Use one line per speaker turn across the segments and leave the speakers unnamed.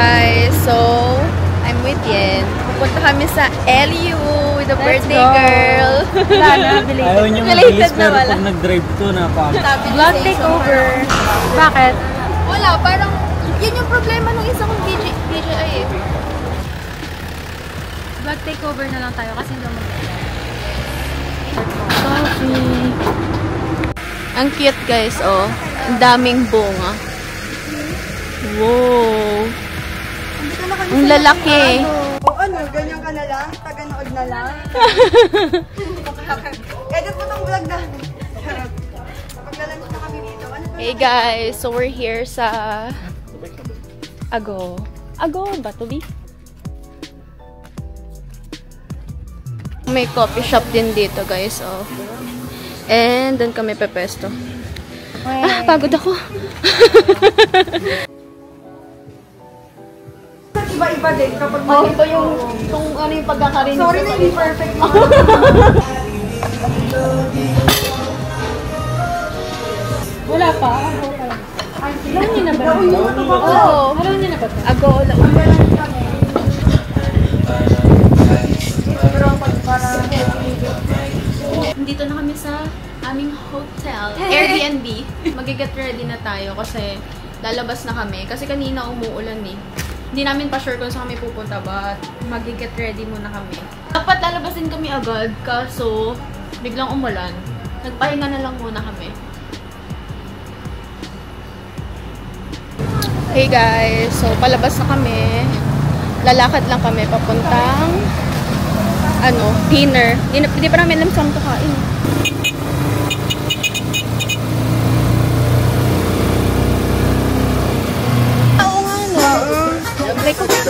guys, so I'm with Yen. Pupunta kami sa LU with the birthday girl.
Wala na, belated.
Ayaw niyo mag-bilis pero pag nag-drive to,
Vlog takeover. Bakit?
Wala, parang yun yung problema ng isa kong DJI eh.
Vlog takeover na lang tayo kasi hindi mo coffee.
Ang cute guys, oh. Ang daming bunga. Wow. Ang lalaki.
O ano, ganyan ka na lang? Taganood na lang? Edit mo tong vlog na. Kapag nalansin na kami dito.
Hey guys, so we're here sa Ago. Ago ba to be? May coffee shop din dito guys, oh. And doon kami pepesto. Ah, pagod ako.
Iba-iba din kapag
Ito yung ano yung pagkakarinig.
sorry na hindi perfect mo.
Wala pa. Alam niyo na ba?
Oo.
Alam niyo na ba?
Ago, Dito na kami sa aming hotel. Airbnb. Mag-get ready na tayo kasi lalabas na kami. Kasi kanina umuulan eh. Hindi namin pa sure kung saan kami pupunta but mag-get ready muna kami. Dapat lalabasin kami agad kaso biglang umulan. Nagpahinga na lang muna kami. Hey guys, so palabas na kami. Lalakad lang kami papuntang dinner. Hindi pa namin alam saan kakain. Oo nga, no? Like,
Bakit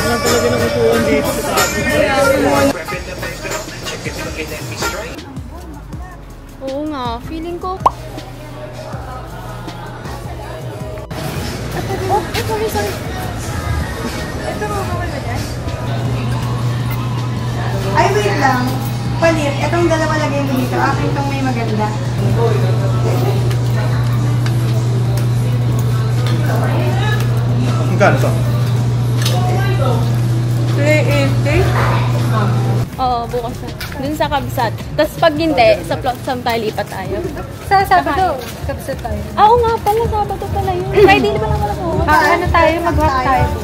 lang talaga nakutuan dito sa tabi?
oo nga, feeling ko. Oh, sorry.
Ito mo ba dyan? Ay, wait lang. Palit, itong dalawa lagay mo dito. Akin itong may maganda.
Magkano to?
380?
Oo, bukas na. Dun sa Kabsat. Tapos pag hindi, sa Flotsam tayo lipat tayo.
Sa Sabado. Kapsat tayo.
Oo nga pala, Sabado pala yun. Friday di ba lang wala po?
Ano tayo? Mag-walk tayo.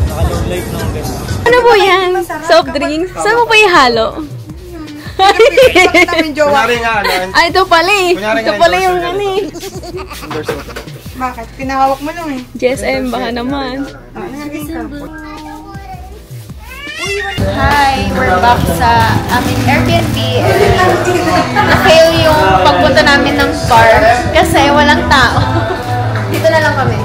Naka-low light lang guys.
Ano po yan? Soft drinks? Saan mo pa ihalo?
Kunyari nga,
Ay, ito pala eh. Ito pala yung ano eh.
Bakit? Pinahawak mo lang eh.
GSM, baka naman.
Nangagin ka.
Hi! We're back sa aming Airbnb. Na-fail yung pagpunta namin ng bar kasi walang tao. Dito na lang kami.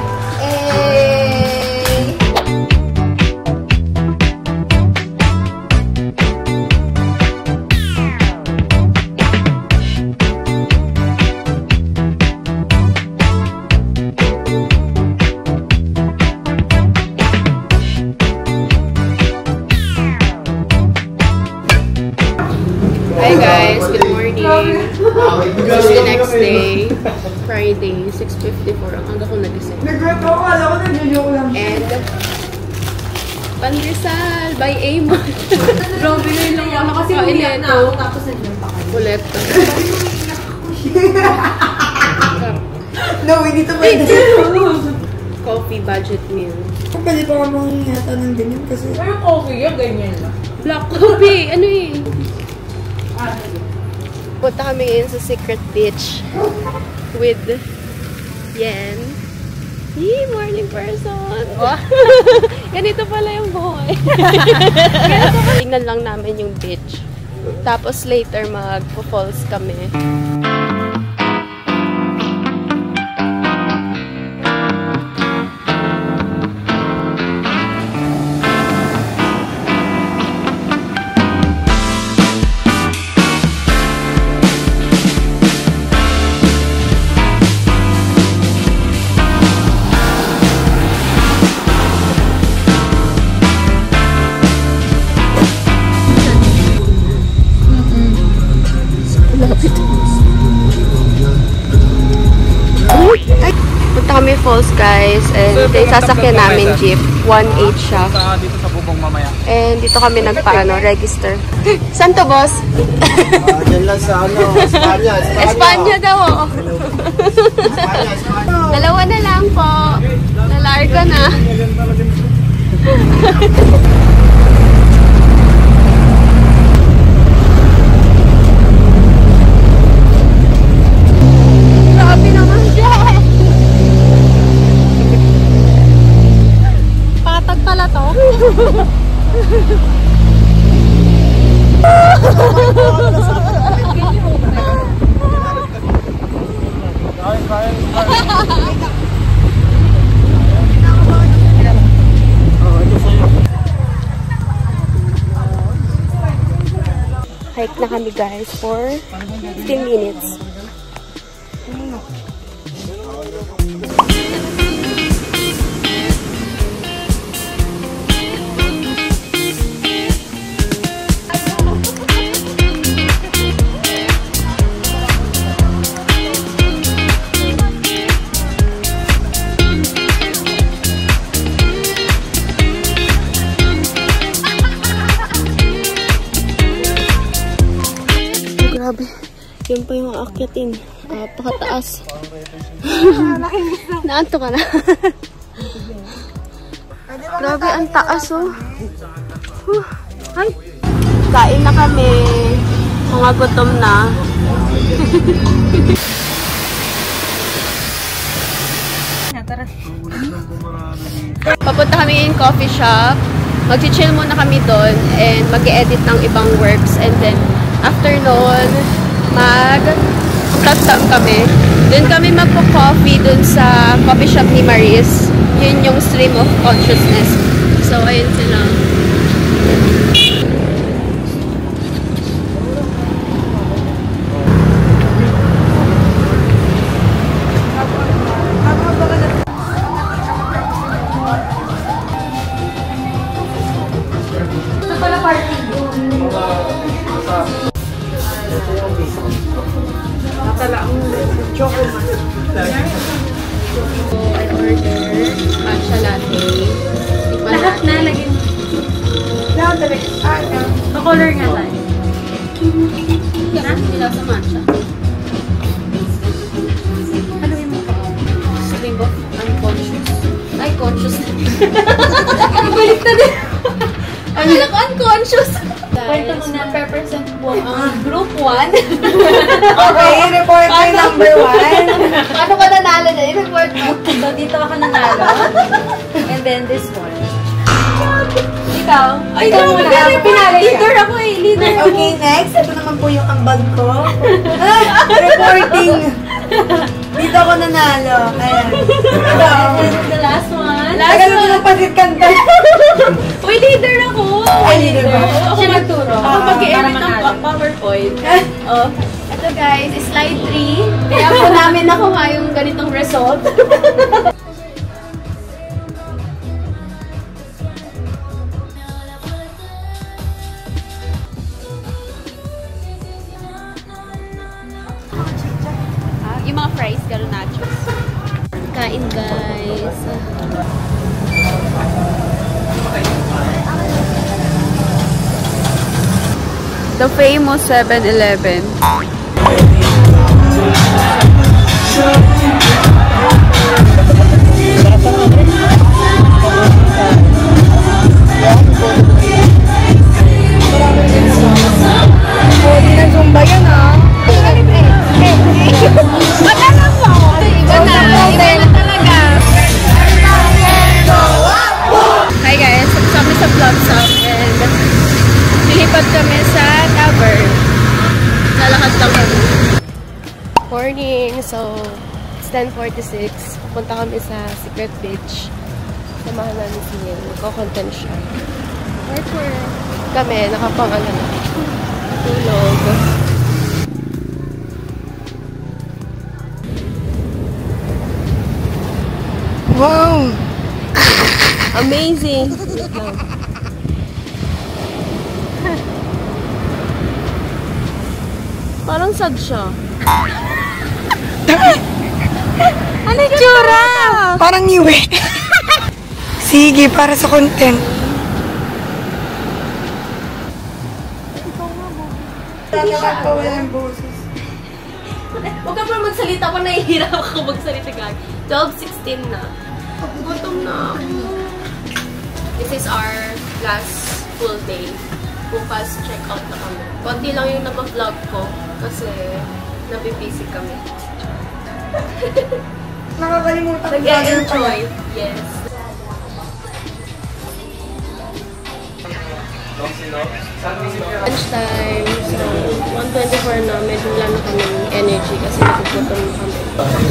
Hi guys, good morning. This is the next day, Friday, 6:54. Ang aga ko nagising.
Nag-rap ako, alam ko nag-joke lang.
And Pandesal by Amon.
Grabe na yun lang ako kasi umiyak na ako tapos nandiyan pa kayo.
Ulit.
No, hindi to
Coffee budget meal.
Pwede pa ka mong yata ng ganyan kasi.
Pero coffee yun, ganyan lang.
Black coffee. Ano eh? Punta kami ngayon sa Secret Beach with Yen. Yee, morning person! Wow. Ganito pala yung buhay. Tingnan lang namin yung beach. Tapos later mag-falls kami. Lapit. Punta kami Falls, guys. And ito yung sasakyan namin, jeep. 1.8 siya.
Dito sa bubong mamaya.
And dito kami register. Saan to, boss?
Diyan lang sa Espanya.
Espanya daw, oh. Dalawa na lang po. Nalarga na. Grabe naman dyan. Patag pala to. Hike na kami, guys, for 15 minutes. Grabe. Yun pa yung aakyatin. Pakataas. Naanto ka na. Grabe, ang taas, oh. Ay. Kain na kami. Mga gutom na. Papunta kami yung coffee shop. Mag-chill muna kami doon and mag-edit ng ibang works. And then, after noon, mag-touchdown kami. Doon kami magpo-coffee doon sa coffee shop ni Maris. Yun yung stream of consciousness. So, ayun sila. So, I ordered matcha latte.
Lahat na, lagyan mo. Pa-color nga tayo.
Yan, sila sa matcha.
Haluin mo pa.
Stream of unconscious. Ay, conscious.
Balik na din.
Ano lang unconscious?
Kwento mo na.
Represent po ang group 1.
Okay, report ko yung number 1.
Ano ka nanalo na? I-report mo.
So, dito ako nanalo. And then this one. Ikaw?
Ay,
ikaw muna. Pinali ka.
Leader ako eh. Leader.
Okay, next. Ito naman po yung ambag ko. Reporting. Dito ako nanalo. Ayan.
And then the last one.
Last one ng pasit kanta.
Uy, leader ako.
Ay, leader ba?
Siya nagturo.
Ako mag-i-edit ng
manalo.
PowerPoint. Oh. Ito guys, slide 3. Kaya po namin nakuha yung ganitong result. Yung mga fries, garo nachos. Kain guys. The famous 7-Eleven.
Pwede na Zumba yan, ah.
Hi guys, kami sa Vlogs Up and nilipat kami sa tavern. Lalakad lang kami. Morning! So, it's 10:46. Pupunta kami sa Secret Beach. Samahan namin si Neil. Magko-content siya. Kami, nakapang-ano na. Tulog.
Wow!
Amazing! Parang sad siya.
Parang new eh. Sige, para sa content. Walang boses.
Huwag ka pa magsalita pa, nahihirap ako magsalita ka. 12:16 na.
Gutom na ako. This is our last full day. Bukas, check out na kami. Konti lang yung nag-vlog ko kasi nabibisi kami.
Nakakalimutan ko.
Nag-enjoy. Yes. Lunchtime. So, 1:24 na. Medyo wala na kami energy kasi nagugutom na kami.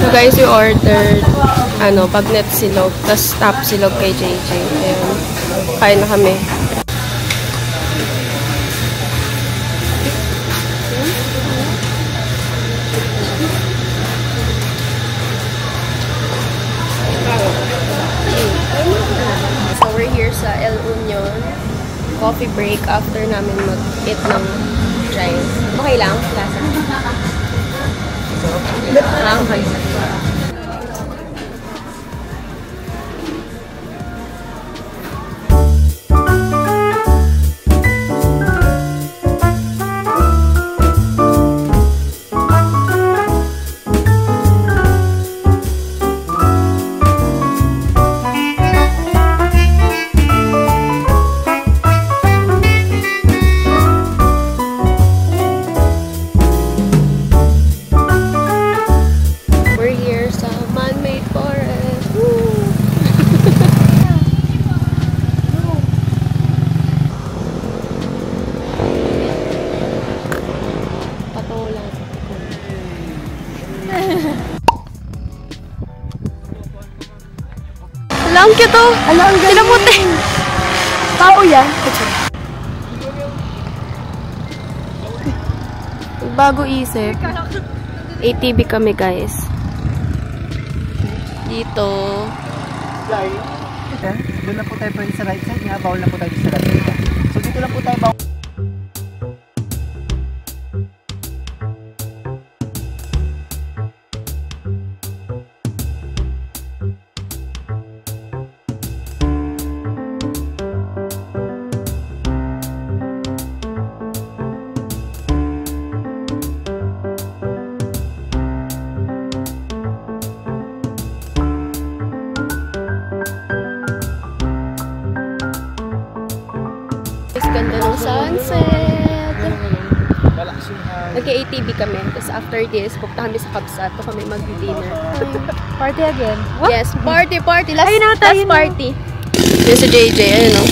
So guys, we ordered bagnet silog, tas top silog kay JJ. Ayun. Kain na kami. So we're here sa El Union. Coffee break after namin mag-eat ng Giant. Okay lang? Lasa? Okay. Ang cute oh! Ang kinamuti! Tao yan? Bago isip. ATV kami guys. Dito.
Doon na po tayo pwede sa right side nga. Bawal na po tayo sa left side. So dito lang po tayo bawal.
Ganda ng sunset. Nag-ATV kami. Tapos after this, pupunta kami sa Kapsat. Ito kami mag-dinner.
Party again? What?
Yes, party. Last
tayo
party. Yun sa JJ. Ayun o.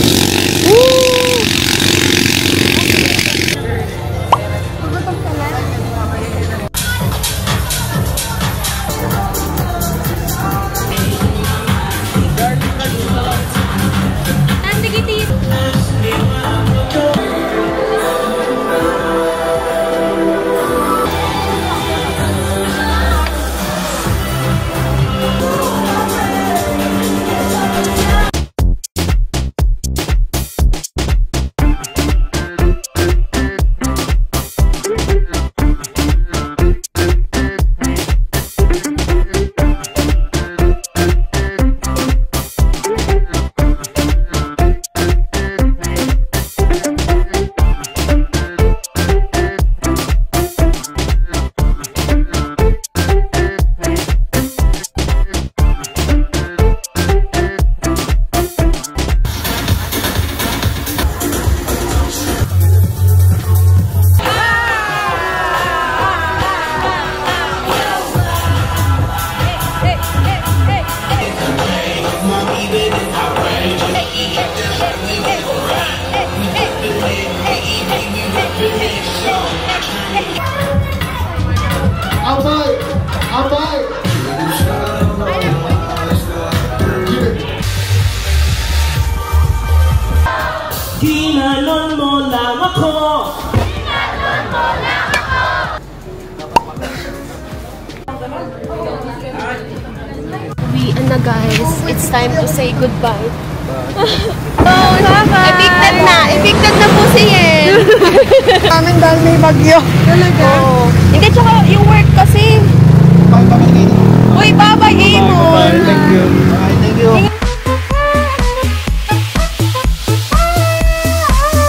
Ginalon mo lang ako.
Uwian na guys. It's time to say goodbye. Oh, evicted na. Evicted na po si Yen.
Amin dahil may bagyo.
Talaga? Oo. Hindi, tsaka yung work kasi